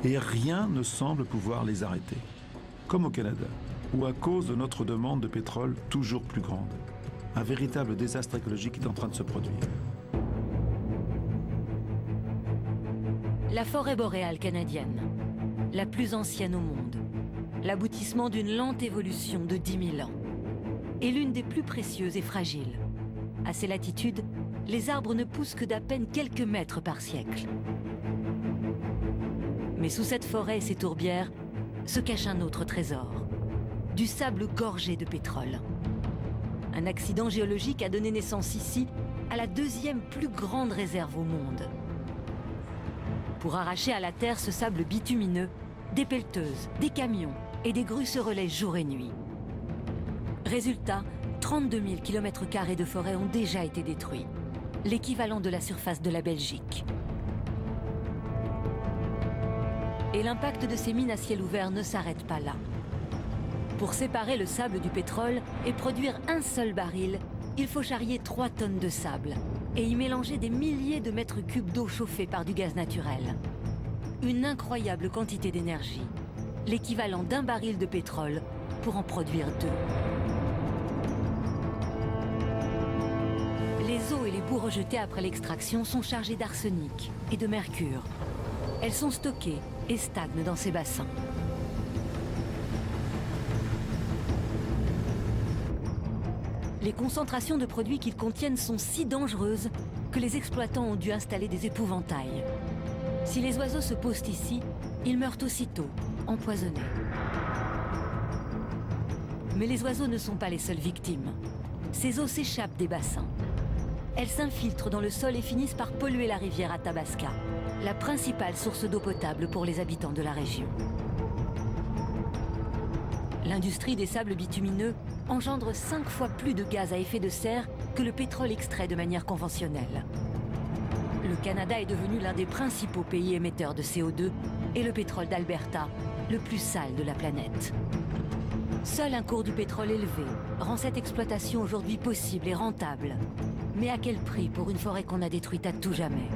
Et rien ne semble pouvoir les arrêter. Comme au Canada, où à cause de notre demande de pétrole toujours plus grande, un véritable désastre écologique est en train de se produire. La forêt boréale canadienne, la plus ancienne au monde, l'aboutissement d'une lente évolution de 10 000 ans, est l'une des plus précieuses et fragiles. À ces latitudes, les arbres ne poussent que d'à peine quelques mètres par siècle. Mais sous cette forêt et ses tourbières se cache un autre trésor, du sable gorgé de pétrole. Un accident géologique a donné naissance ici à la deuxième plus grande réserve au monde. Pour arracher à la terre ce sable bitumineux, des pelleteuses, des camions et des grues se relaient jour et nuit. Résultat, 32 000 km² de forêt ont déjà été détruits, l'équivalent de la surface de la Belgique. Et l'impact de ces mines à ciel ouvert ne s'arrête pas là. Pour séparer le sable du pétrole et produire un seul baril, il faut charrier 3 tonnes de sable et y mélanger des milliers de mètres cubes d'eau chauffée par du gaz naturel. Une incroyable quantité d'énergie, l'équivalent d'un baril de pétrole pour en produire 2. Les eaux et les boues rejetées après l'extraction sont chargées d'arsenic et de mercure. Elles sont stockées et stagnent dans ces bassins. Les concentrations de produits qu'ils contiennent sont si dangereuses que les exploitants ont dû installer des épouvantails. Si les oiseaux se posent ici, ils meurent aussitôt, empoisonnés. Mais les oiseaux ne sont pas les seules victimes. Ces eaux s'échappent des bassins. Elles s'infiltrent dans le sol et finissent par polluer la rivière Athabasca, la principale source d'eau potable pour les habitants de la région. L'industrie des sables bitumineux engendre 5 fois plus de gaz à effet de serre que le pétrole extrait de manière conventionnelle. Le Canada est devenu l'un des principaux pays émetteurs de CO2 et le pétrole d'Alberta, le plus sale de la planète. Seul un cours du pétrole élevé rend cette exploitation aujourd'hui possible et rentable. Mais à quel prix pour une forêt qu'on a détruite à tout jamais ?